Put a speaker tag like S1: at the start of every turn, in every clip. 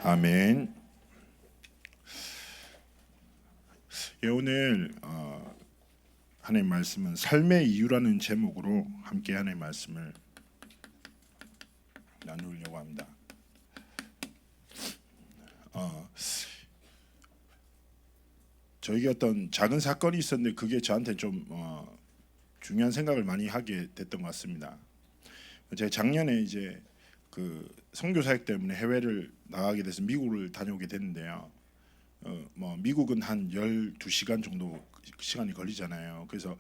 S1: 아멘. 예, 오늘 하나님 말씀은 삶의 이유라는 제목으로 함께 하나님 말씀을 나누려고 합니다. 저에게 어떤 작은 사건이 있었는데 그게 저한테 좀 중요한 생각을 많이 하게 됐던 것 같습니다. 제가 작년에 이제 그 선교 사역 때문에 해외를 나가게 돼서 미국을 다녀오게 됐는데요. 미국은 한 12시간 정도 시간이 걸리잖아요. 그래서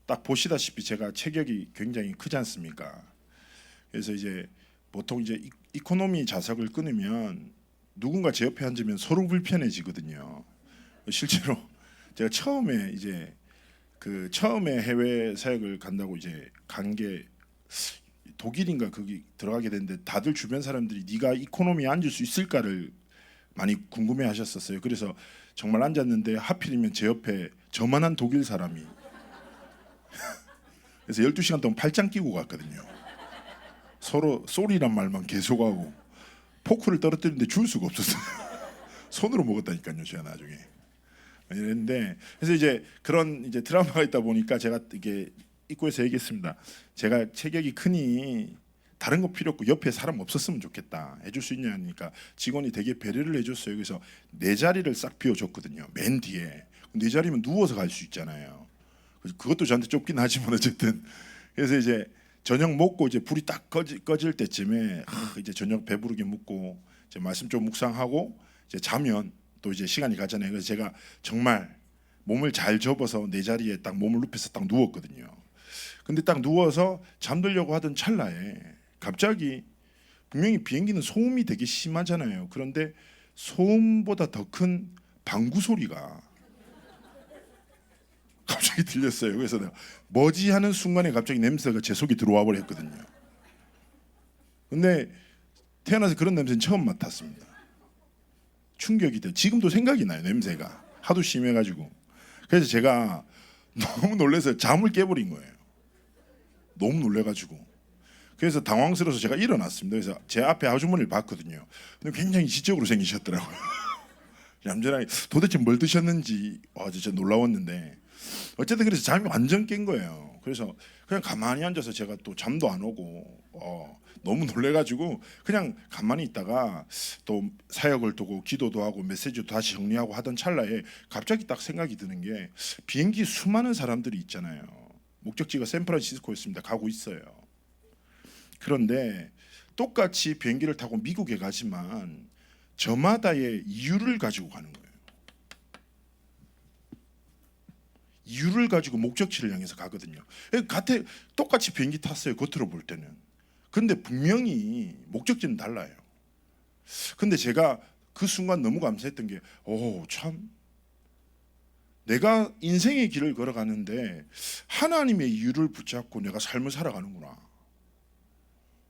S1: 딱 보시다시피 제가 체격이 굉장히 크지 않습니까? 그래서 이제 보통 이제 이코노미 좌석을 끊으면 누군가 제 옆에 앉으면 서로 불편해지거든요. 실제로 제가 처음에 해외 사역을 간다고 이제 간 게 독일인가 거기 들어가게 됐는데 다들 주변 사람들이 네가 이코노미에 앉을 수 있을까를 많이 궁금해하셨었어요. 그래서 정말 앉았는데 하필이면 제 옆에 저만한 독일 사람이 그래서 12시간 동안 팔짱 끼고 갔거든요. 서로 쏘리란 말만 계속하고 포크를 떨어뜨리는데 줄 수가 없었어요. 손으로 먹었다니까요. 제가 나중에 이랬는데 그래서 이제 그런 이제 드라마가 있다 보니까 제가 이게 입구에서 얘기했습니다. 제가 체격이 크니 다른 거 필요 없고 옆에 사람 없었으면 좋겠다. 해줄 수 있냐 하니까 직원이 되게 배려를 해줬어요. 그래서 내 자리를 싹 비워줬거든요. 맨 뒤에. 내 자리면 누워서 갈 수 있잖아요. 그것도 저한테 좁긴 하지만 어쨌든 그래서 이제 저녁 먹고 이제 불이 딱 꺼질 때쯤에 이제 저녁 배부르게 먹고 이제 말씀 좀 묵상하고 이제 자면 또 이제 시간이 가잖아요. 그래서 제가 정말 몸을 잘 접어서 내 자리에 딱 몸을 눕혀서 딱 누웠거든요. 근데 딱 누워서 잠들려고 하던 찰나에 갑자기 분명히 비행기는 소음이 되게 심하잖아요. 그런데 소음보다 더 큰 방구 소리가 갑자기 들렸어요. 그래서 내가 뭐지 하는 순간에 갑자기 냄새가 제 속에 들어와 버렸거든요. 근데 태어나서 그런 냄새는 처음 맡았습니다. 충격이 돼. 지금도 생각이 나요. 냄새가 하도 심해가지고. 그래서 제가 너무 놀라서 잠을 깨버린 거예요. 너무 놀래가지고. 그래서 당황스러워서 제가 일어났습니다. 그래서 제 앞에 아주머니를 봤거든요. 근데 굉장히 지적으로 생기셨더라고요. 얌전하게 도대체 뭘 드셨는지 진짜 놀라웠는데 어쨌든 그래서 잠이 완전 깬 거예요. 그래서 그냥 가만히 앉아서 제가 또 잠도 안 오고 너무 놀래가지고 그냥 가만히 있다가 또 사역을 두고 기도도 하고 메시지도 다시 정리하고 하던 찰나에 갑자기 딱 생각이 드는 게 비행기 수많은 사람들이 있잖아요. 목적지가 샌프란시스코였습니다. 가고 있어요. 그런데 똑같이 비행기를 타고 미국에 가지만 저마다의 이유를 가지고 가는 거예요. 이유를 가지고 목적지를 향해서 가거든요. 똑같이 비행기 탔어요. 겉으로 볼 때는. 근데 분명히 목적지는 달라요. 근데 제가 그 순간 너무 감사했던 게 참 내가 인생의 길을 걸어가는데 하나님의 이유를 붙잡고 내가 삶을 살아가는구나.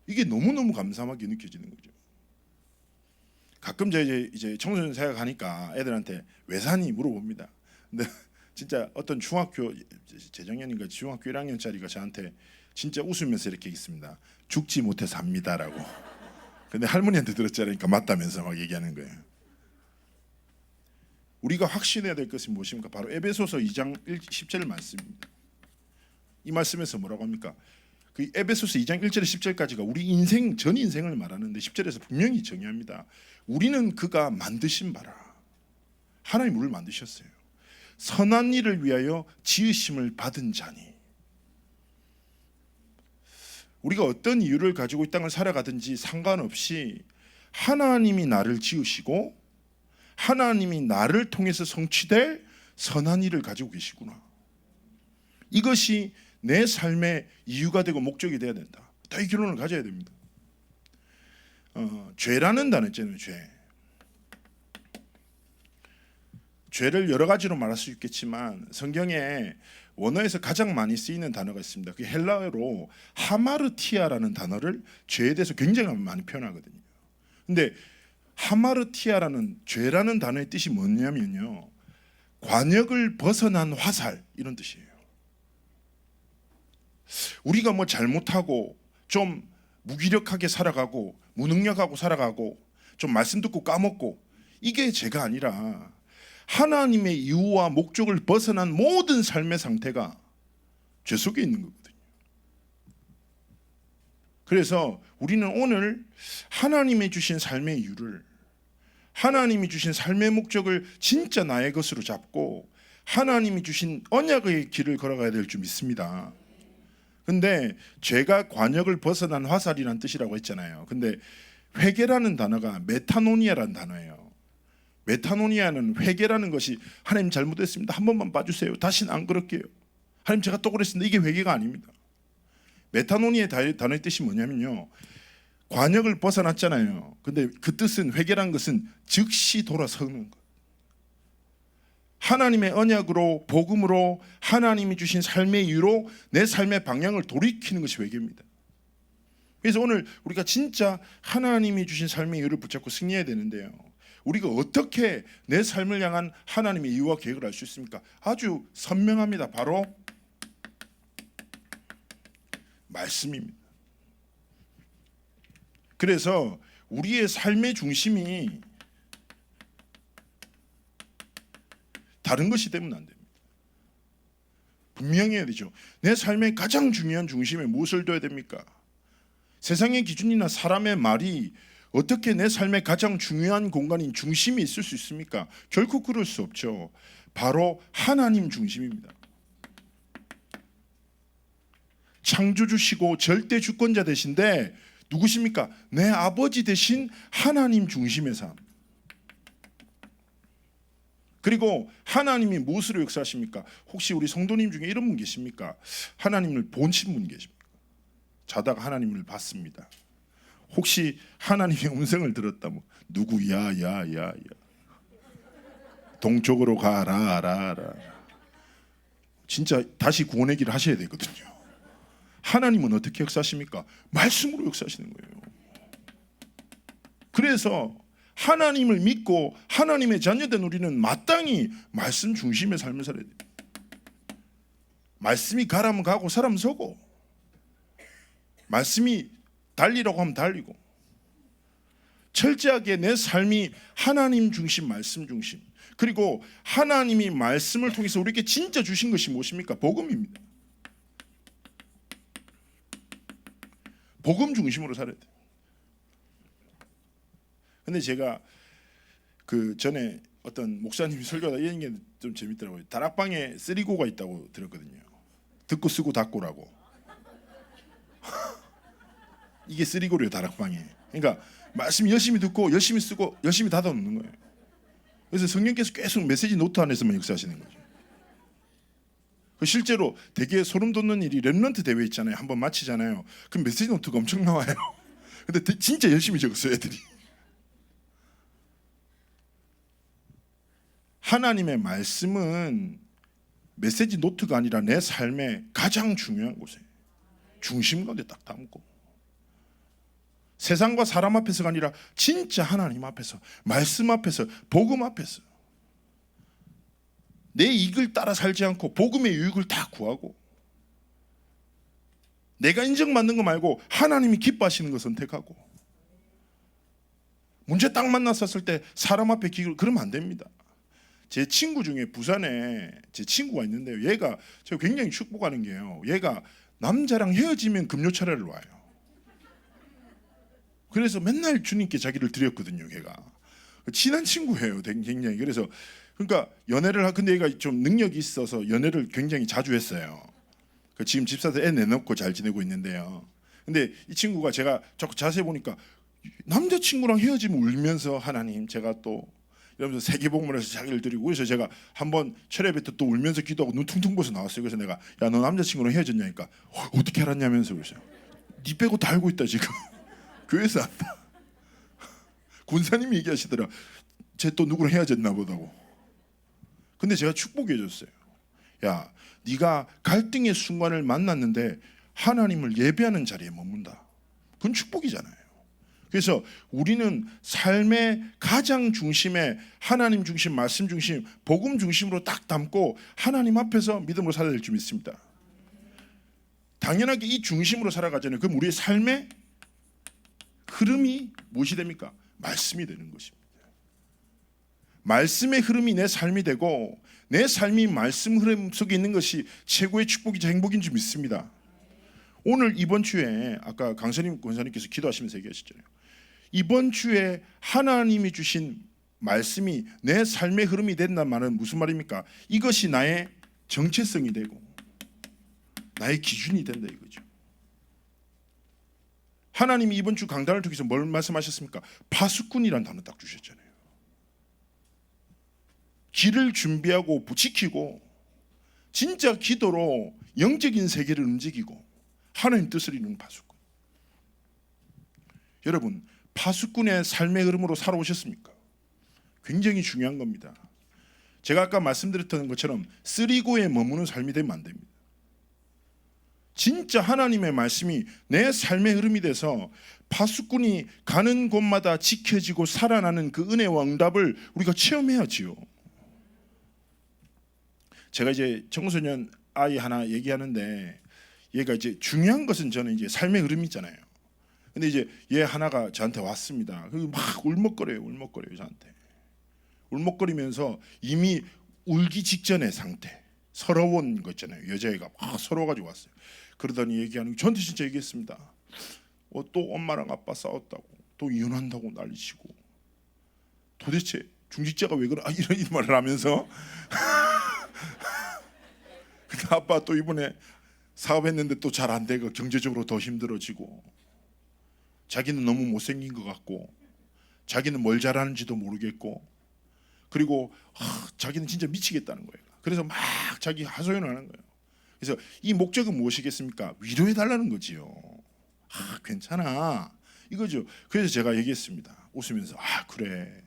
S1: 이게 너무너무 감사하게 느껴지는 거죠. 가끔 이제 청소년 생각하니까 애들한테 왜 사니 물어봅니다. 근데 진짜 어떤 중학교 재작년인가 중학교 1학년짜리가 저한테 진짜 웃으면서 이렇게 있습니다. 죽지 못해 삽니다라고. 근데 할머니한테 들었잖아요. 맞다면서 막 얘기하는 거예요. 우리가 확신해야 될 것이 무엇입니까? 바로 에베소서 2장 10절 말씀입니다. 이 말씀에서 뭐라고 합니까? 그 에베소서 2장 1절에 10절까지가 우리 인생 전 인생을 말하는데 10절에서 분명히 정의합니다. 우리는 그가 만드신 바라. 하나님 우리를 만드셨어요. 선한 일을 위하여 지으심을 받은 자니. 우리가 어떤 이유를 가지고 이 땅을 살아가든지 상관없이 하나님이 나를 지으시고 하나님이 나를 통해서 성취될 선한 일을 가지고 계시구나. 이것이 내 삶의 이유가 되고 목적이 되어야 된다. 다 이 결론을 가져야 됩니다. 죄라는 단어 있잖아요. 죄를 여러 가지로 말할 수 있겠지만 성경에 원어에서 가장 많이 쓰이는 단어가 있습니다. 그 헬라어로 하마르티아라는 단어를 죄에 대해서 굉장히 많이 표현하거든요. 근데 하마르티아라는 죄라는 단어의 뜻이 뭐냐면요, 관역을 벗어난 화살 이런 뜻이에요. 우리가 뭐 잘못하고 좀 무기력하게 살아가고 무능력하고 살아가고 좀 말씀 듣고 까먹고 이게 제가 아니라 하나님의 이유와 목적을 벗어난 모든 삶의 상태가 죄 속에 있는 거거든요. 그래서 우리는 오늘 하나님이 주신 삶의 이유를, 하나님이 주신 삶의 목적을 진짜 나의 것으로 잡고 하나님이 주신 언약의 길을 걸어가야 될 줄 믿습니다. 근데 죄가 관역을 벗어난 화살이라는 뜻이라고 했잖아요. 근데 회개라는 단어가 메타노니아라는 단어예요. 메타노니아는 회개라는 것이 하나님 잘못했습니다, 한 번만 봐주세요, 다시는 안 그럴게요, 하나님 제가 또 그랬습니다, 이게 회개가 아닙니다. 메타노니아의 단어의 뜻이 뭐냐면요, 관역을 벗어났잖아요. 근데 그 뜻은, 회개란 것은 즉시 돌아서는 것. 하나님의 언약으로, 복음으로, 하나님이 주신 삶의 이유로 내 삶의 방향을 돌이키는 것이 회개입니다. 그래서 오늘 우리가 진짜 하나님이 주신 삶의 이유를 붙잡고 승리해야 되는데요, 우리가 어떻게 내 삶을 향한 하나님의 이유와 계획을 알 수 있습니까? 아주 선명합니다. 바로 말씀입니다. 그래서 우리의 삶의 중심이 다른 것이 되면 안 됩니다. 분명히 해야 되죠. 내 삶의 가장 중요한 중심에 무엇을 둬야 됩니까? 세상의 기준이나 사람의 말이 어떻게 내 삶의 가장 중요한 공간인 중심이 있을 수 있습니까? 결코 그럴 수 없죠. 바로 하나님 중심입니다. 창조주시고 절대 주권자 되신데 누구십니까? 내 아버지 되신 하나님 중심의 삶. 그리고 하나님이 무엇으로 역사하십니까? 혹시 우리 성도님 중에 이런 분 계십니까? 하나님을 본신 분 계십니까? 자다가 하나님을 봤습니다. 혹시 하나님의 음성을 들었다면 누구야, 야 동쪽으로 가라. 진짜 다시 구원의 길을 하셔야 되거든요. 하나님은 어떻게 역사하십니까? 말씀으로 역사하시는 거예요. 그래서 하나님을 믿고 하나님의 자녀된 우리는 마땅히 말씀 중심의 삶을 살아야 돼요. 말씀이 가라면 가고 서라면 서고, 말씀이 달리라고 하면 달리고, 철저하게 내 삶이 하나님 중심, 말씀 중심. 그리고 하나님이 말씀을 통해서 우리에게 진짜 주신 것이 무엇입니까? 복음입니다. 복음 중심으로 살아야 돼요. 근데 제가 그 전에 어떤 목사님이 설교하다 이런 게 좀 재밌더라고요. 다락방에 쓰리고가 있다고 들었거든요. 듣고 쓰고 닫고라고. 이게 쓰리고래요, 다락방에. 그러니까 말씀 열심히 듣고 열심히 쓰고 열심히 닫아놓는 거예요. 그래서 성령께서 계속 메시지 노트 안에서만 역사하시는 거죠. 실제로 되게 소름 돋는 일이, 렘넌트 대회 있잖아요. 한번 마치잖아요. 그럼 메시지 노트가 엄청 나와요. 근데 진짜 열심히 적었어요, 애들이. 하나님의 말씀은 메시지 노트가 아니라 내 삶의 가장 중요한 곳에 중심 가운데 딱 담고, 세상과 사람 앞에서가 아니라 진짜 하나님 앞에서, 말씀 앞에서, 복음 앞에서 내 이익을 따라 살지 않고 복음의 유익을 다 구하고, 내가 인정받는 거 말고 하나님이 기뻐하시는 거 선택하고, 문제 딱 만났었을 때 사람 앞에 기를, 그러면 안 됩니다. 제 친구 중에 부산에 제 친구가 있는데요, 얘가 제가 굉장히 축복하는 게요, 얘가 남자랑 헤어지면 금요 차례를 와요. 그래서 맨날 주님께 자기를 드렸거든요. 걔가 친한 친구예요, 굉장히. 그래서 그러니까 연애를 근데 얘가 좀 능력이 있어서 연애를 굉장히 자주 했어요. 지금 집사들 애 내놓고 잘 지내고 있는데요. 근데 이 친구가 제가 자꾸 자세히 보니까 남자친구랑 헤어지면 울면서, 하나님 제가 또 이러면서 세계복음을 해서 자기를 드리고, 그래서 제가 한번 철회배 때 또 울면서 기도하고 눈 퉁퉁 부어서 나왔어요. 그래서 내가, 야 너 남자친구랑 헤어졌냐니까, 어떻게 알았냐면서. 그래서 니 빼고 다 알고 있다 지금. 교회에서 안다. 군사님이 얘기하시더라. 쟤 또 누구랑 헤어졌나 보다고. 근데 제가 축복해 줬어요. 야, 네가 갈등의 순간을 만났는데 하나님을 예배하는 자리에 머문다. 그건 축복이잖아요. 그래서 우리는 삶의 가장 중심에 하나님 중심, 말씀 중심, 복음 중심으로 딱 담고 하나님 앞에서 믿음으로 살아야 될 줄 믿습니다. 당연하게 이 중심으로 살아가잖아요. 그럼 우리의 삶의 흐름이 무엇이 됩니까? 말씀이 되는 것입니다. 말씀의 흐름이 내 삶이 되고 내 삶이 말씀 흐름 속에 있는 것이 최고의 축복이자 행복인 줄 믿습니다. 오늘 이번 주에 아까 강선임 권사님께서 기도하시면서 얘기하셨잖아요. 이번 주에 하나님이 주신 말씀이 내 삶의 흐름이 된다는 말은 무슨 말입니까? 이것이 나의 정체성이 되고 나의 기준이 된다 이거죠. 하나님이 이번 주 강단을 통해서 뭘 말씀하셨습니까? 파수꾼이라는 단어 딱 주셨잖아요. 길을 준비하고 지키고 진짜 기도로 영적인 세계를 움직이고 하나님 뜻을 이루는 파수꾼. 여러분, 파수꾼의 삶의 흐름으로 살아오셨습니까? 굉장히 중요한 겁니다. 제가 아까 말씀드렸던 것처럼 쓰리고에 머무는 삶이 되면 안 됩니다. 진짜 하나님의 말씀이 내 삶의 흐름이 돼서 파수꾼이 가는 곳마다 지켜지고 살아나는 그 은혜와 응답을 우리가 체험해야지요. 제가 이제 청소년 아이 하나 얘기하는데 얘가 이제 중요한 것은 저는 이제 삶의 흐름이잖아요. 근데 이제 얘 하나가 저한테 왔습니다. 막 울먹거려요 저한테. 울먹거리면서 이미 울기 직전의 상태, 서러운 거 있잖아요. 여자애가 막 서러워가지고 왔어요. 그러더니 얘기하는 저한테 진짜 얘기했습니다. 또 엄마랑 아빠 싸웠다고, 또 이혼한다고 난리치고, 도대체 중직자가 왜 그래? 이런 말을 하면서 근데 아빠 또 이번에 사업했는데 또 잘 안 되고 경제적으로 더 힘들어지고, 자기는 너무 못생긴 것 같고, 자기는 뭘 잘하는지도 모르겠고, 그리고 자기는 진짜 미치겠다는 거예요. 그래서 막 자기 하소연을 하는 거예요. 그래서 이 목적은 무엇이겠습니까? 위로해 달라는 거지요. 괜찮아 이거죠. 그래서 제가 얘기했습니다. 웃으면서 그래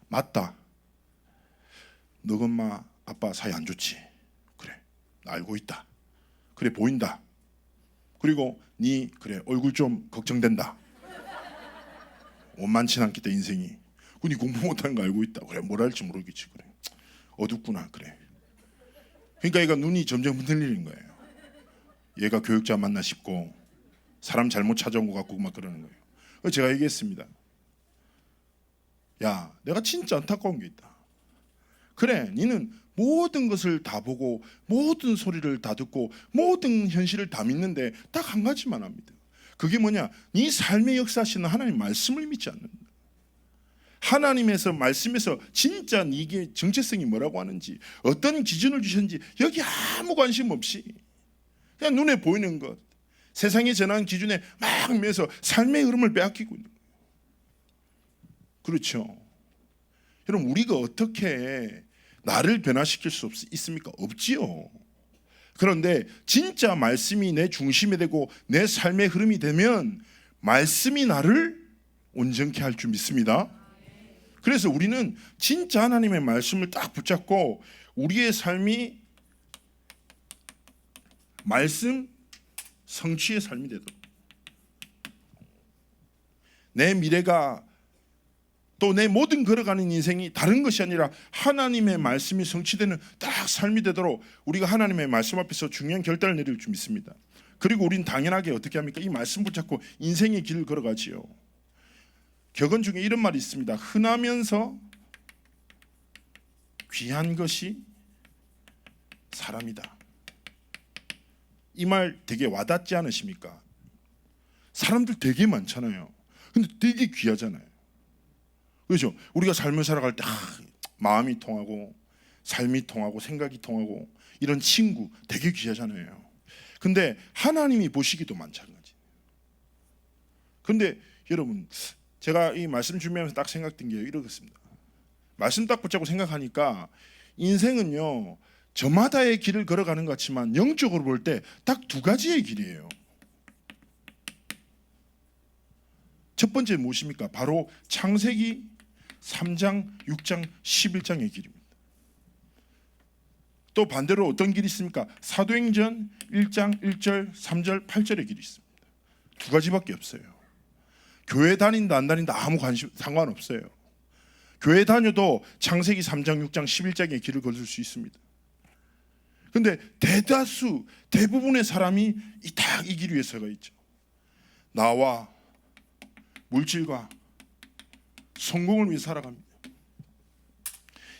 S1: 맞다. 너 엄마 아빠 사이 안 좋지? 그래 나 알고 있다. 그래 보인다. 그리고 네 그래 얼굴 좀 걱정된다. 원만치 않기 때문에 인생이. 네 공부 못하는 거 알고 있다. 그래 뭘 할지 모르겠지. 그래 어둡구나. 그래. 그러니까 얘가 눈이 점점 흔들리는 거예요. 얘가 교육자 맞나 싶고 사람 잘못 찾아온 것 같고 막 그러는 거예요. 그래서 제가 얘기했습니다. 야, 내가 진짜 안타까운 게 있다. 그래, 니는 모든 것을 다 보고 모든 소리를 다 듣고 모든 현실을 다 믿는데 딱 한 가지만 합니다. 그게 뭐냐? 네 삶의 역사하시는 하나님 말씀을 믿지 않는다. 하나님에서 말씀에서 진짜 이게 정체성이 뭐라고 하는지, 어떤 기준을 주셨는지 여기 아무 관심 없이 그냥 눈에 보이는 것, 세상이 전하는 기준에 막 매서 삶의 흐름을 빼앗기고 있는 거예요. 그렇죠. 여러분, 우리가 어떻게 나를 변화시킬 수 있습니까? 없지요. 그런데 진짜 말씀이 내 중심이 되고 내 삶의 흐름이 되면 말씀이 나를 온전케 할 줄 믿습니다. 그래서 우리는 진짜 하나님의 말씀을 딱 붙잡고 우리의 삶이 말씀 성취의 삶이 되도록, 내 미래가 또 내 모든 걸어가는 인생이 다른 것이 아니라 하나님의 말씀이 성취되는 딱 삶이 되도록 우리가 하나님의 말씀 앞에서 중요한 결단을 내릴 줄 믿습니다. 그리고 우린 당연하게 어떻게 합니까? 이 말씀 붙잡고 인생의 길을 걸어가지요. 격언 중에 이런 말이 있습니다. 흔하면서 귀한 것이 사람이다. 이 말 되게 와닿지 않으십니까? 사람들 되게 많잖아요. 근데 되게 귀하잖아요. 그렇죠? 우리가 삶을 살아갈 때 마음이 통하고 삶이 통하고 생각이 통하고 이런 친구 되게 귀하잖아요. 근데 하나님이 보시기도 마찬가지. 근데 여러분, 제가 이 말씀 준비하면서 딱 생각된 게 이렇습니다. 말씀 딱 붙잡고 생각하니까 인생은요, 저마다의 길을 걸어가는 것 같지만 영적으로 볼 때 딱 두 가지의 길이에요. 첫 번째 무엇입니까? 바로 창세기 3장, 6장, 11장의 길입니다. 또 반대로 어떤 길이 있습니까? 사도행전 1장 1절, 3절, 8절의 길이 있습니다. 두 가지밖에 없어요. 교회 다닌다 안 다닌다 아무 관심 상관없어요. 교회 다녀도 창세기 3장, 6장, 11장의 길을 걸을 수 있습니다. 근데 대부분의 사람이 이 길 위에 서가 있죠. 나와 물질과 성공을 위해 살아갑니다.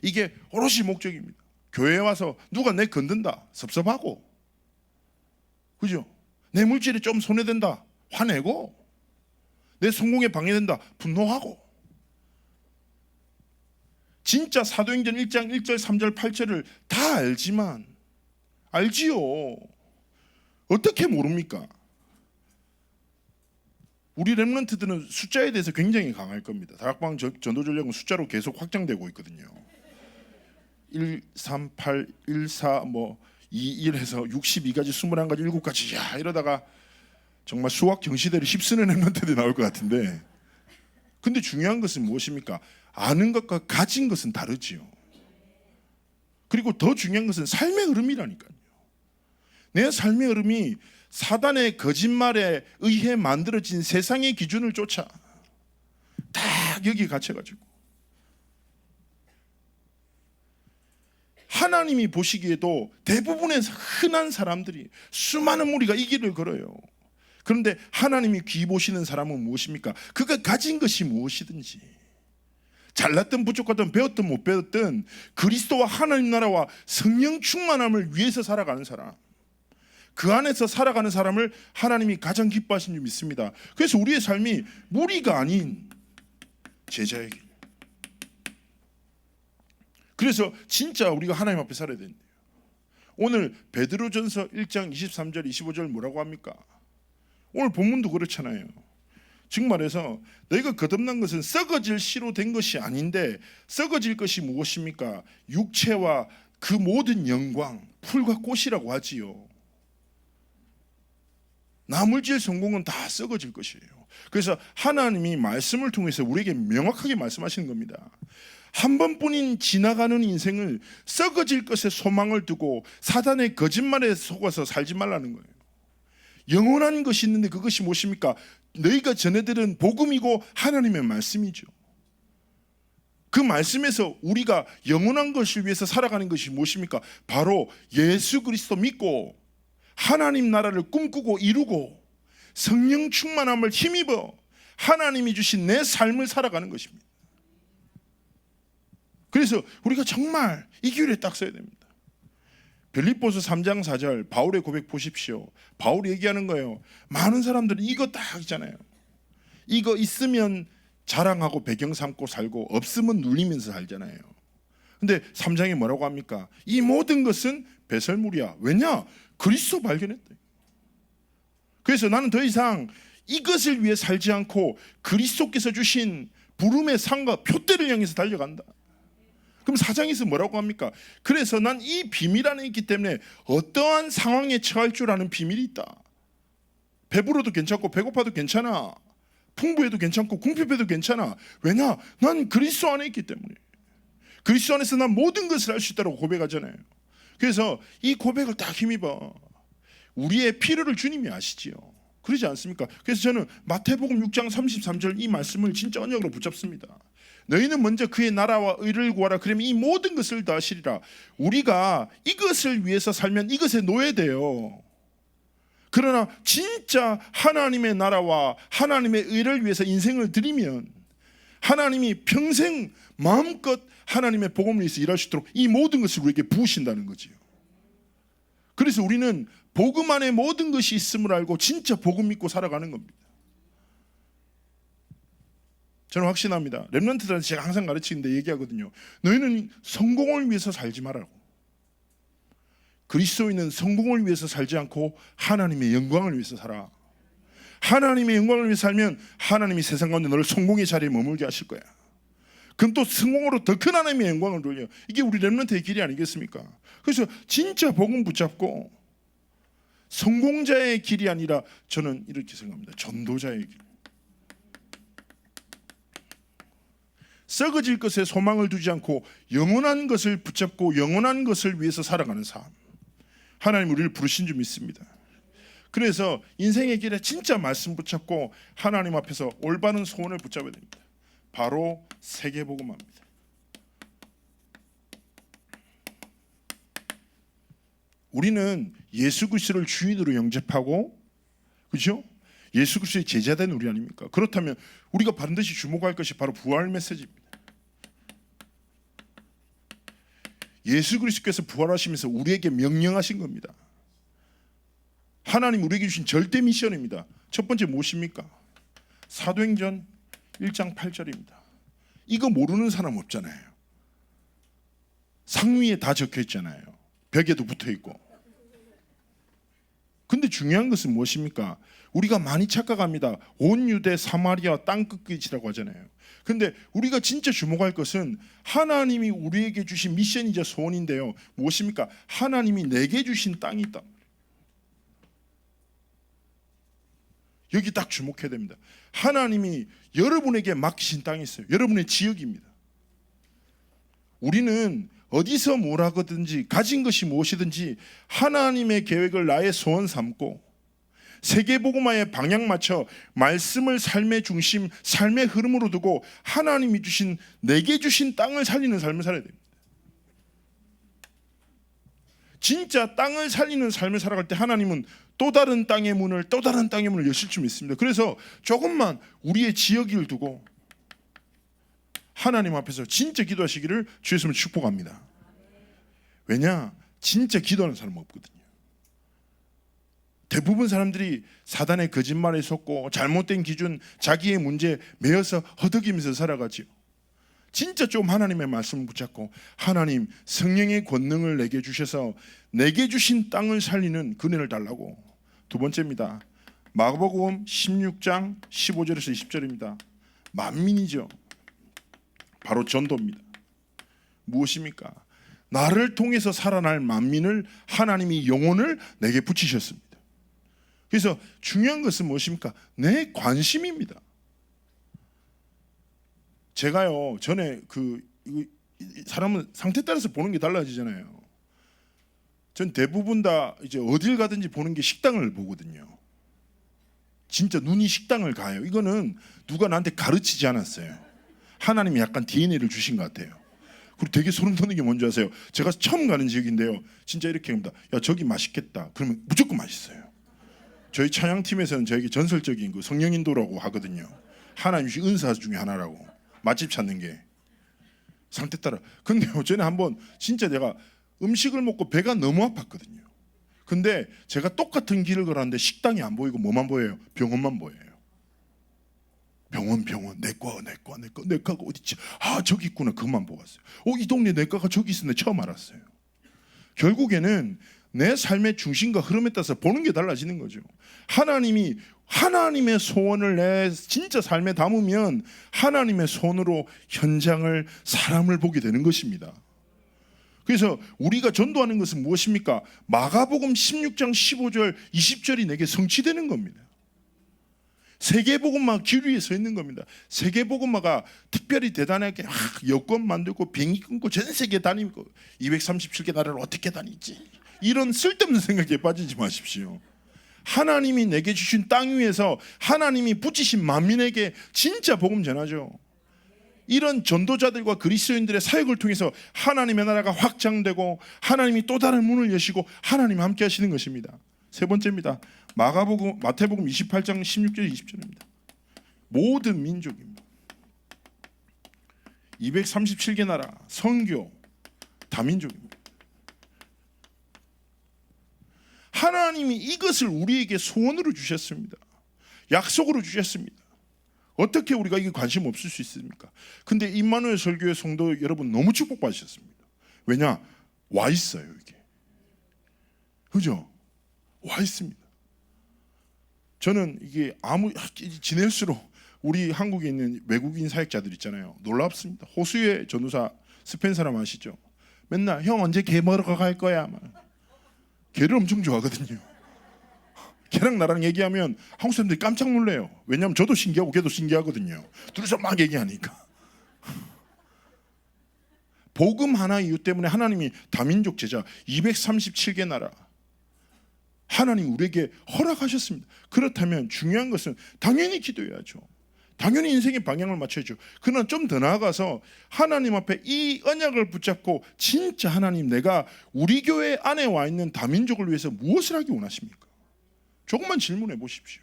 S1: 이게 오롯이 목적입니다. 교회에 와서 누가 내 건든다 섭섭하고, 그죠? 내 물질에 좀 손해된다 화내고, 내 성공에 방해된다 분노하고. 진짜 사도행전 1장 1절 3절 8절을 다 알지만, 알지요. 어떻게 모릅니까? 우리 렘넌트들은 숫자에 대해서 굉장히 강할 겁니다. 다락방 전도 전략은 숫자로 계속 확장되고 있거든요. 1, 3, 8, 1, 4, 2, 1 해서 62가지, 21가지, 7가지. 야, 이러다가 정말 수학 경시대를 휩쓰는 렘넌트들이 나올 것 같은데, 근데 중요한 것은 무엇입니까? 아는 것과 가진 것은 다르지요. 그리고 더 중요한 것은 삶의 흐름이라니까요. 내 삶의 흐름이 사단의 거짓말에 의해 만들어진 세상의 기준을 쫓아 딱 여기 갇혀가지고, 하나님이 보시기에도 대부분의 흔한 사람들이, 수많은 무리가 이 길을 걸어요. 그런데 하나님이 귀 보시는 사람은 무엇입니까? 그가 가진 것이 무엇이든지, 잘났든 부족하든 배웠든 못 배웠든 그리스도와 하나님 나라와 성령 충만함을 위해서 살아가는 사람, 그 안에서 살아가는 사람을 하나님이 가장 기뻐하시는 줄 믿습니다. 그래서 우리의 삶이 무리가 아닌 제자의 길. 그래서 진짜 우리가 하나님 앞에 살아야 된대요. 오늘 베드로전서 1장 23절 25절 뭐라고 합니까? 오늘 본문도 그렇잖아요. 즉 말해서 너희가 거듭난 것은 썩어질 씨로 된 것이 아닌데, 썩어질 것이 무엇입니까? 육체와 그 모든 영광, 풀과 꽃이라고 하지요. 나물질 성공은 다 썩어질 것이에요. 그래서 하나님이 말씀을 통해서 우리에게 명확하게 말씀하시는 겁니다. 한 번뿐인 지나가는 인생을 썩어질 것에 소망을 두고 사단의 거짓말에 속아서 살지 말라는 거예요. 영원한 것이 있는데 그것이 무엇입니까? 너희가 전해들은 복음이고 하나님의 말씀이죠. 그 말씀에서 우리가 영원한 것을 위해서 살아가는 것이 무엇입니까? 바로 예수 그리스도 믿고 하나님 나라를 꿈꾸고 이루고 성령 충만함을 힘입어 하나님이 주신 내 삶을 살아가는 것입니다. 그래서 우리가 정말 이 기회에 딱 써야 됩니다. 빌립보서 3장 4절 바울의 고백 보십시오. 바울이 얘기하는 거예요. 많은 사람들은 이거 딱 있잖아요. 이거 있으면 자랑하고 배경 삼고 살고, 없으면 눌리면서 살잖아요. 근데 3장에 뭐라고 합니까? 이 모든 것은 배설물이야. 왜냐? 그리스도 발견했대. 그래서 나는 더 이상 이것을 위해 살지 않고 그리스도께서 주신 부름의 상과 표대를 향해서 달려간다. 그럼 4장에서 뭐라고 합니까? 그래서 난 이 비밀 안에 있기 때문에 어떠한 상황에 처할 줄 아는 비밀이 있다. 배불러도 괜찮고 배고파도 괜찮아. 풍부해도 괜찮고 궁핍해도 괜찮아. 왜냐? 난 그리스도 안에 있기 때문에. 그리스도 안에서 난 모든 것을 할 수 있다고 고백하잖아요. 그래서 이 고백을 딱 힘입어. 우리의 필요를 주님이 아시지요. 그러지 않습니까? 그래서 저는 마태복음 6장 33절 이 말씀을 진짜 언약으로 붙잡습니다. 너희는 먼저 그의 나라와 의를 구하라. 그러면 이 모든 것을 다 하시리라. 우리가 이것을 위해서 살면 이것에 노예돼요. 그러나 진짜 하나님의 나라와 하나님의 의를 위해서 인생을 드리면 하나님이 평생 마음껏 하나님의 복음을 위해서 일할 수 있도록 이 모든 것을 우리에게 부으신다는 거지요. 그래서 우리는 복음 안에 모든 것이 있음을 알고 진짜 복음 믿고 살아가는 겁니다. 저는 확신합니다. 렘넌트들한테 제가 항상 가르치는데 얘기하거든요. 너희는 성공을 위해서 살지 말라고. 그리스도인은 성공을 위해서 살지 않고 하나님의 영광을 위해서 살아. 하나님의 영광을 위해서 살면 하나님이 세상 가운데 너를 성공의 자리에 머물게 하실 거야. 그럼 또 성공으로 더 큰 하나님의 영광을 돌려. 이게 우리 렘넌트의 길이 아니겠습니까? 그래서 진짜 복음 붙잡고 성공자의 길이 아니라 저는 이렇게 생각합니다. 전도자의 길. 썩어질 것에 소망을 두지 않고 영원한 것을 붙잡고 영원한 것을 위해서 살아가는 삶. 하나님 우리를 부르신 줄 믿습니다. 그래서 인생의 길에 진짜 말씀 붙잡고 하나님 앞에서 올바른 소원을 붙잡아야 됩니다. 바로 세계복음화입니다. 우리는 예수 그리스도를 주인으로 영접하고, 그렇죠? 예수 그리스도의 제자된 우리 아닙니까? 그렇다면 우리가 반드시 주목할 것이 바로 부활 메시지입니다. 예수 그리스도께서 부활하시면서 우리에게 명령하신 겁니다. 하나님 우리에게 주신 절대 미션입니다. 첫 번째 무엇입니까? 사도행전 1장 8절입니다. 이거 모르는 사람 없잖아요. 상위에 다 적혀 있잖아요. 벽에도 붙어 있고. 근데 중요한 것은 무엇입니까? 우리가 많이 착각합니다. 온 유대 사마리아 땅끝까지라고 하잖아요. 근데 우리가 진짜 주목할 것은 하나님이 우리에게 주신 미션이자 소원인데요. 무엇입니까? 하나님이 내게 주신 땅이 있다. 여기 딱 주목해야 됩니다. 하나님이 여러분에게 맡기신 땅이 있어요. 여러분의 지역입니다. 우리는 어디서 뭘 하거든지 가진 것이 무엇이든지 하나님의 계획을 나의 소원 삼고 세계복음화에 방향 맞춰 말씀을 삶의 중심, 삶의 흐름으로 두고 하나님이 주신 내게 주신 땅을 살리는 삶을 살아야 됩니다. 진짜 땅을 살리는 삶을 살아갈 때 하나님은 또 다른 땅의 문을 여실 줄 믿습니다. 그래서 조금만 우리의 지역을 두고 하나님 앞에서 진짜 기도하시기를 주 예수님을 축복합니다. 왜냐? 진짜 기도하는 사람은 없거든요. 대부분 사람들이 사단의 거짓말에 속고 잘못된 기준, 자기의 문제에 매여서 허덕이면서 살아가지요. 진짜 좀 하나님의 말씀을 붙잡고 하나님 성령의 권능을 내게 주셔서 내게 주신 땅을 살리는 은혜를 달라고. 두 번째입니다. 마가복음 16장 15절에서 20절입니다. 만민이죠. 바로 전도입니다. 무엇입니까? 나를 통해서 살아날 만민을 하나님이 영혼을 내게 붙이셨습니다. 그래서 중요한 것은 무엇입니까? 내 관심입니다. 제가요 전에 사람은 상태 따라서 보는 게 달라지잖아요. 전 대부분 다 이제 어딜 가든지 보는 게 식당을 보거든요. 진짜 눈이 식당을 가요. 이거는 누가 나한테 가르치지 않았어요. 하나님이 약간 DNA를 주신 것 같아요. 그리고 되게 소름 돋는 게 뭔지 아세요? 제가 처음 가는 지역인데요. 진짜 이렇게 합니다. 야 저기 맛있겠다. 그러면 무조건 맛있어요. 저희 찬양팀에서는 저에게 전설적인 그 성령인도라고 하거든요. 하나님 주신 은사 중에 하나라고. 맛집 찾는 게 상태 따라. 근데 어제는 한번 진짜 내가 음식을 먹고 배가 너무 아팠거든요. 근데 제가 똑같은 길을 걸었는데 식당이 안 보이고 뭐만 보여요? 병원만 보여요. 병원 내과가 어딨지? 아 저기 있구나. 그것만 보고 왔어요. 이 동네 내과가 저기 있었네. 처음 알았어요. 결국에는 내 삶의 중심과 흐름에 따라서 보는 게 달라지는 거죠. 하나님이 하나님의 소원을 내 진짜 삶에 담으면 하나님의 손으로 현장을 사람을 보게 되는 것입니다. 그래서 우리가 전도하는 것은 무엇입니까? 마가복음 16장 15절 20절이 내게 성취되는 겁니다. 세계복음화 길 위에 서 있는 겁니다. 세계복음화가 특별히 대단하게 여권 만들고 비행기 끊고 전 세계 다니고 237개 나라를 어떻게 다니지? 이런 쓸데없는 생각에 빠지지 마십시오. 하나님이 내게 주신 땅 위에서 하나님이 붙이신 만민에게 진짜 복음 전하죠. 이런 전도자들과 그리스도인들의 사역을 통해서 하나님의 나라가 확장되고 하나님이 또 다른 문을 여시고 하나님이 함께 하시는 것입니다. 세 번째입니다. 마태복음 28장 16절 20절입니다. 모든 민족입니다. 237개 나라, 선교, 다민족입니다. 하나님이 이것을 우리에게 소원으로 주셨습니다. 약속으로 주셨습니다. 어떻게 우리가 이게 관심 없을 수 있습니까? 근데 임마누엘 설교회 성도 여러분 너무 축복받으셨습니다. 왜냐? 와 있어요 이게. 그죠? 와 있습니다. 저는 이게 지낼수록 우리 한국에 있는 외국인 사역자들 있잖아요. 놀랍습니다. 호수의 전도사 스펜서람 아시죠? 맨날 형 언제 개 먹으러 갈 거야? 개를 엄청 좋아하거든요. 걔랑 나랑 얘기하면 한국 사람들이 깜짝 놀래요. 왜냐하면 저도 신기하고 걔도 신기하거든요. 둘이서 막 얘기하니까. 복음 하나 이유 때문에 하나님이 다민족 제자 237개 나라 하나님 우리에게 허락하셨습니다. 그렇다면 중요한 것은 당연히 기도해야죠. 당연히 인생의 방향을 맞춰야죠. 그러나 좀 더 나아가서 하나님 앞에 이 언약을 붙잡고 진짜 하나님 내가 우리 교회 안에 와 있는 다민족을 위해서 무엇을 하기 원하십니까? 조금만 질문해 보십시오.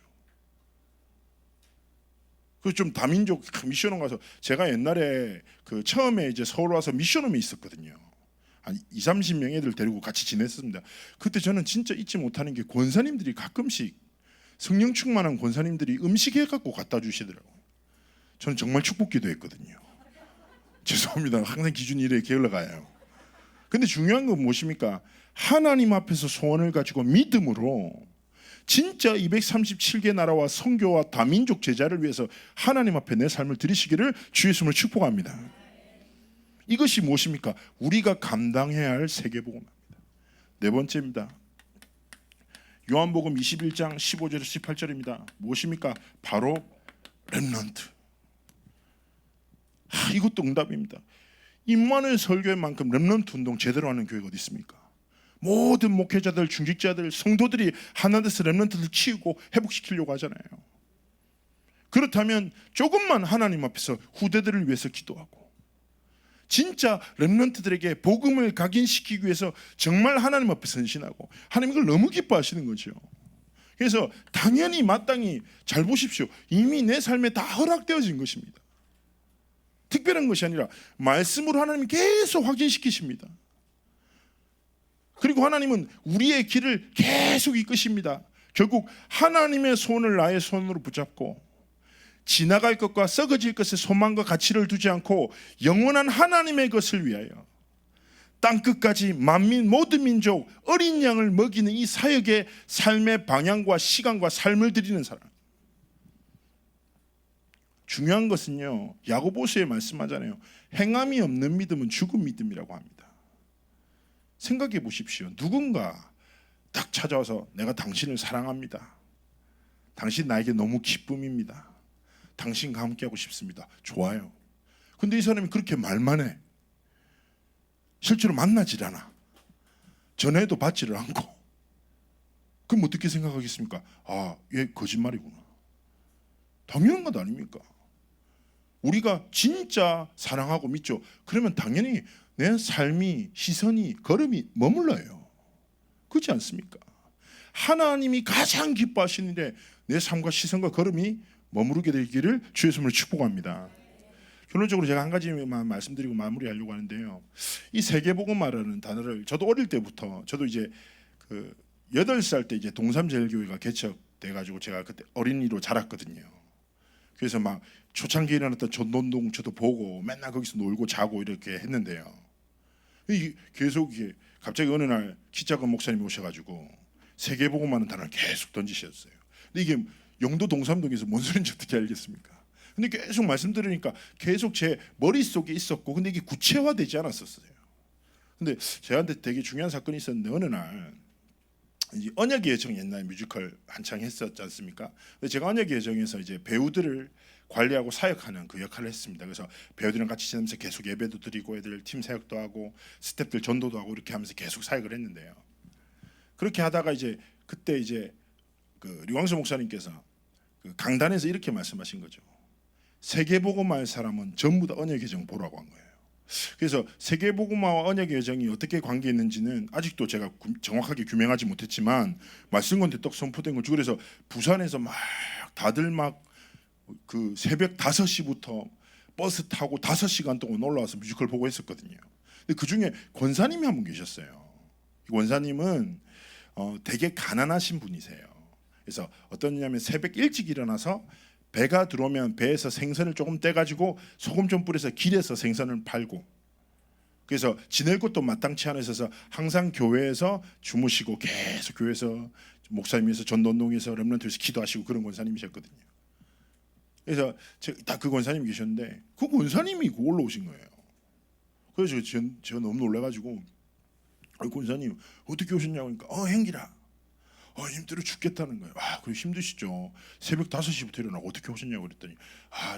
S1: 그 좀 다민족 미션홈 가서 제가 옛날에 그 처음에 이제 서울 와서 미션홈에 있었거든요. 한 20-30명 애들 데리고 같이 지냈습니다. 그때 저는 진짜 잊지 못하는 게 권사님들이 가끔씩 성령 충만한 권사님들이 음식 해갖고 갖다 주시더라고요. 저는 정말 축복기도 했거든요. 죄송합니다. 항상 기준이 이렇게 올라가요. 근데 중요한 건 무엇입니까? 하나님 앞에서 소원을 가지고 믿음으로 진짜 237개 나라와 선교와 다민족 제자를 위해서 하나님 앞에 내 삶을 드리시기를 주 예수님을 축복합니다. 이것이 무엇입니까? 우리가 감당해야 할 세계복음입니다. 네 번째입니다. 요한복음 21장 15절에서 18절입니다. 무엇입니까? 바로 렘넌트. 이것도 응답입니다. 임마누엘 설교회만큼 렘넌트 운동 제대로 하는 교회가 어디 있습니까? 모든 목회자들, 중직자들, 성도들이 하나 돼서 렘넌트를 치우고 회복시키려고 하잖아요. 그렇다면 조금만 하나님 앞에서 후대들을 위해서 기도하고 진짜 렘넌트들에게 복음을 각인시키기 위해서 정말 하나님 앞에 선신하고 하나님 이걸 너무 기뻐하시는 거죠. 그래서 당연히 마땅히 잘 보십시오. 이미 내 삶에 다 허락되어진 것입니다. 특별한 것이 아니라 말씀으로 하나님이 계속 확인시키십니다. 그리고 하나님은 우리의 길을 계속 이끄십니다. 결국 하나님의 손을 나의 손으로 붙잡고 지나갈 것과 썩어질 것에 소망과 가치를 두지 않고 영원한 하나님의 것을 위하여 땅끝까지 만민 모든 민족 어린 양을 먹이는 이 사역의 삶의 방향과 시간과 삶을 드리는 사람. 중요한 것은요, 야고보서에 말씀하잖아요. 행함이 없는 믿음은 죽은 믿음이라고 합니다. 생각해 보십시오. 누군가 딱 찾아와서 내가 당신을 사랑합니다. 당신 나에게 너무 기쁨입니다. 당신과 함께하고 싶습니다. 좋아요. 근데 이 사람이 그렇게 말만 해. 실제로 만나질 않아. 전화해도 받지를 않고. 그럼 어떻게 생각하겠습니까? 아, 얘 거짓말이구나. 당연한 것 아닙니까? 우리가 진짜 사랑하고 믿죠. 그러면 당연히 내 삶이, 시선이, 걸음이 머물러요. 그렇지 않습니까? 하나님이 가장 기뻐하시는 일에 내 삶과 시선과 걸음이 머무르게 되기를 주 예수님을 축복합니다. 결론적으로 제가 한 가지만 말씀드리고 마무리하려고 하는데요. 이 세계복음화라는 단어를 저도 어릴 때부터 저도 이제 그 8살 때 이제 동삼제일교회가 개척돼 가지고 제가 그때 어린이로 자랐거든요. 그래서 막 초창기에 일어났던 전도운동 저도 보고 맨날 거기서 놀고 자고 이렇게 했는데요. 계속 이게 갑자기 어느 날 기자건 목사님이 오셔가지고 세계복음화는 단어를 계속 던지셨어요. 근데 이게 영도 동삼동에서 뭔 소리인지 어떻게 알겠습니까? 근데 계속 말씀 들으니까 계속 제 머릿속에 있었고 근데 이게 구체화되지 않았었어요. 근데 저한테 되게 중요한 사건이 있었는데 어느 날 이제 언약의 여정 옛날 뮤지컬 한창 했었지 않습니까? 근데 제가 언약의 여정에서 이제 배우들을 관리하고 사역하는 그 역할을 했습니다. 그래서 배우들이랑 같이 지내면서 계속 예배도 드리고 애들 팀 사역도 하고 스태프들 전도도 하고 이렇게 하면서 계속 사역을 했는데요. 그렇게 하다가 이제 그때 이제 그 류광수 목사님께서 그 강단에서 이렇게 말씀하신 거죠. 세계복음화의 사람은 전부 다 언약의 여정 보라고 한 거예요. 그래서 세계복음화와 언약의 여정이 어떻게 관계 있는지는 아직도 제가 정확하게 규명하지 못했지만 말씀 건데 떡 선포된 거죠. 그래서 부산에서 막 다들 막 그 새벽 5시부터 버스 타고 5시간 동안 올라와서 뮤지컬 보고 했었거든요. 근데 그 중에 권사님이 한 분 계셨어요. 권사님은 되게 가난하신 분이세요. 그래서 어떠냐면 새벽 일찍 일어나서 배가 들어오면 배에서 생선을 조금 떼가지고 소금 좀 뿌려서 길에서 생선을 팔고 그래서 지낼 곳도 마땅치 않아 있어서 항상 교회에서 주무시고 계속 교회에서 목사님에서 전도운동에서 렘넌트에서 기도하시고 그런 권사님이셨거든요. 그래서 딱 그 권사님이 계셨는데 그 권사님이 올라오신 거예요. 그래서 제가 너무 놀라가지고 권사님 어떻게 오셨냐고 하니까 행기라 힘들어 죽겠다는 거예요. 그래 힘드시죠. 새벽 5시부터 일어나고 어떻게 오셨냐고 그랬더니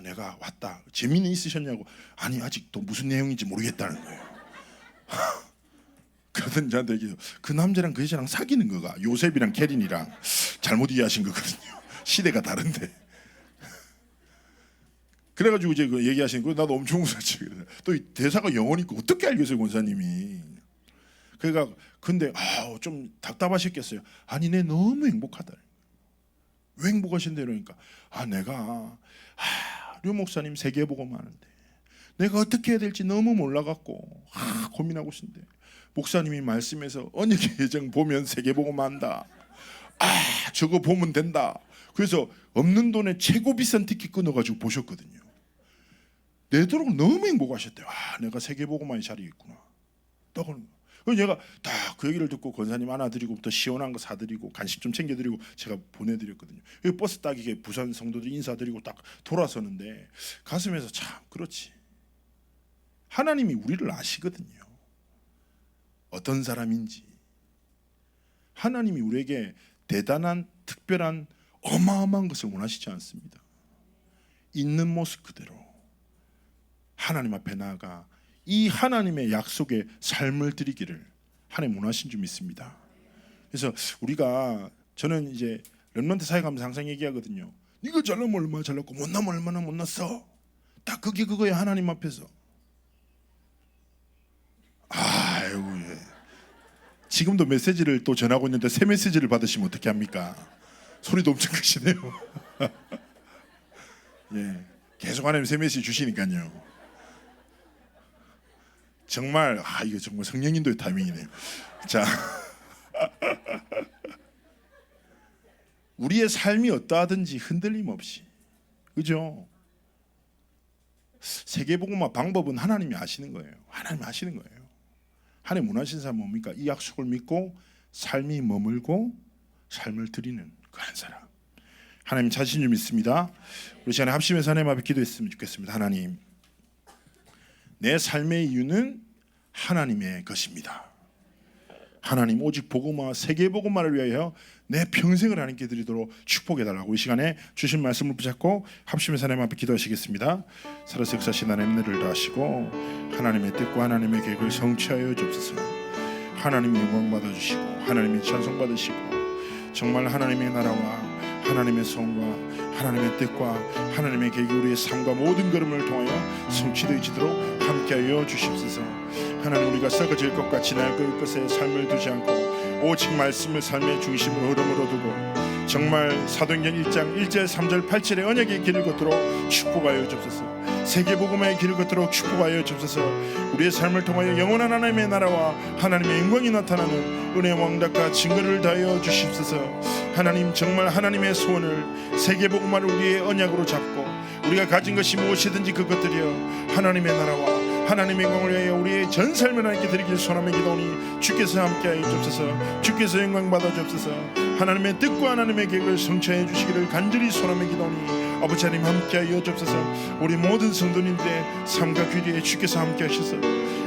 S1: 내가 왔다. 재미는 있으셨냐고. 아니 아직도 무슨 내용인지 모르겠다는 거예요. 그러더니 저한테 얘기해요. 그 남자랑 그 여자랑 사귀는 거가 요셉이랑 캐린이랑 잘못 이해하신 거거든요. 시대가 다른데. 그래가지고 이제 그 얘기하시는 거 나도 엄청 웃었지. 또 이 대사가 영어니까 어떻게 알겠어요 권사님이. 그러니까 근데 좀 답답하셨겠어요. 아니 내 너무 행복하다. 왜 행복하신데 그러니까 내가 류 목사님 세계복음 하는데 내가 어떻게 해야 될지 너무 몰라갖고 고민하고 있는데 목사님이 말씀해서 언약의 예정 보면 세계복음 한다. 저거 보면 된다. 그래서 없는 돈에 최고 비싼 티켓 끊어가지고 보셨거든요. 내도록 너무 행복하셨대요. 내가 세계복음만의 자리에 있구나. 딱 그런 거. 그래서 제가 딱 그 얘기를 듣고 권사님 하나 드리고 또 시원한 거 사드리고 간식 좀 챙겨드리고 제가 보내드렸거든요. 버스 딱 이게 부산 성도들 인사드리고 딱 돌아서는데 가슴에서 참 그렇지. 하나님이 우리를 아시거든요. 어떤 사람인지. 하나님이 우리에게 대단한 특별한 어마어마한 것을 원하시지 않습니다. 있는 모습 그대로 하나님 앞에 나아가 이 하나님의 약속의 삶을 드리기를 하나님 원하신 줄 믿습니다. 그래서 우리가 저는 이제 렘넌트 사회 가면서 항상 얘기하거든요. 네가 잘나면 얼마나 잘났고 못나면 얼마나 못났어. 딱 그거야 하나님 앞에서. 아이고 예. 지금도 메시지를 또 전하고 있는데 새 메시지를 받으시면 어떻게 합니까? 소리도 엄청 크시네요. 예, 계속 하나님 새 메시지 주시니까요. 정말 이거 정말 성령인도의 타이밍이네요. 자, 우리의 삶이 어떠하든지 흔들림 없이, 그죠? 세계복음화 방법은 하나님이 아시는 거예요. 하나님이 아시는 거예요. 하나님 원하시는 사람 뭡니까? 이 약속을 믿고 삶이 머물고 삶을 드리는 그 한 사람. 하나님 자신 좀 믿습니다. 우리 시간에 합심해서 하나님 앞에 기도했으면 좋겠습니다. 하나님, 내 삶의 이유는 하나님의 것입니다. 하나님 오직 복음화 세계복음화를 위하여 내 평생을 하나님께 드리도록 축복해달라고 이 시간에 주신 말씀을 붙잡고 합심해서 하나님 앞에 기도하시겠습니다. 살아서 역사하신 하나님의 은혜를 다하시고 하나님의 뜻과 하나님의 계획을 성취하여 주옵소서. 하나님의 영광 받아주시고 하나님의 찬송 받으시고 정말 하나님의 나라와 하나님의 성과 하나님의 뜻과 하나님의 계획이 우리의 삶과 모든 걸음을 통하여 성취되어지도록 함께하여 주시옵소서. 하나님, 우리가 썩어질 것과 지날 것에 삶을 두지 않고 오직 말씀을 삶의 중심으로 흐름으로 두고 정말 사도행전 1장 1절 3절 8절의 언약의 길을 걷도록 축복하여 주옵소서. 세계복음의 길을 걷도록 축복하여 주옵소서. 우리의 삶을 통하여 영원한 하나님의 나라와 하나님의 영광이 나타나는 은혜의 왕답과 증거를 다하여 주시옵소서. 하나님, 정말 하나님의 소원을 세계복음화를 우리의 언약으로 잡고 우리가 가진 것이 무엇이든지 그것들이여 하나님의 나라와 하나님의 영광을 위하여 우리의 전 삶을 하나님께 드리길 소원하며 기도하니 주께서 함께하여 주옵소서. 주께서 영광 받아 주옵소서. 하나님의 뜻과 하나님의 계획을 성취하여 주시기를 간절히 소원하며 기도하니 아버지 하나님 함께하여 주옵소서. 우리 모든 성도님들의 삶과 귀리에 주께서 함께하셔서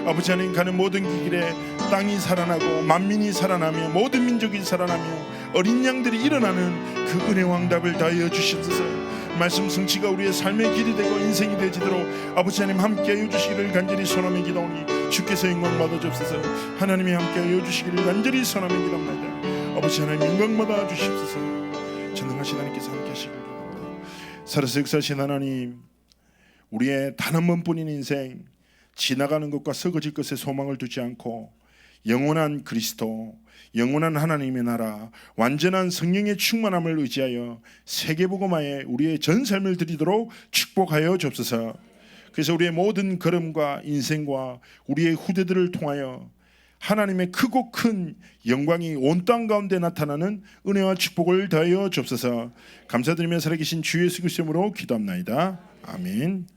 S1: 아버지 하나님 가는 모든 길에 땅이 살아나고 만민이 살아나며 모든 민족이 살아나며 어린 양들이 일어나는 그 은혜 왕답을 다하여 주시옵소서. 말씀 성취가 우리의 삶의 길이 되고 인생이 되지도록 아버지 하나님 함께하여 주시기를 간절히 소원하며 기도하니 주께서 영광 받아 주옵소서. 하나님이 함께하여 주시기를 간절히 소원하며 기도합니다. 아버지 하나님 영광 받아 주시옵소서. 전능하신 하나님께서 함께하시기를 바랍니다. 살아서 역사하신 하나님, 우리의 단 한 번뿐인 인생 지나가는 것과 썩어질 것에 소망을 두지 않고 영원한 그리스도, 영원한 하나님의 나라, 완전한 성령의 충만함을 의지하여 세계복음화에 우리의 전 삶을 드리도록 축복하여 주옵소서. 그래서 우리의 모든 걸음과 인생과 우리의 후대들을 통하여 하나님의 크고 큰 영광이 온 땅 가운데 나타나는 은혜와 축복을 더하여 주옵소서. 감사드리며 살아계신 주 예수 그리스도로 기도합나이다. 아멘.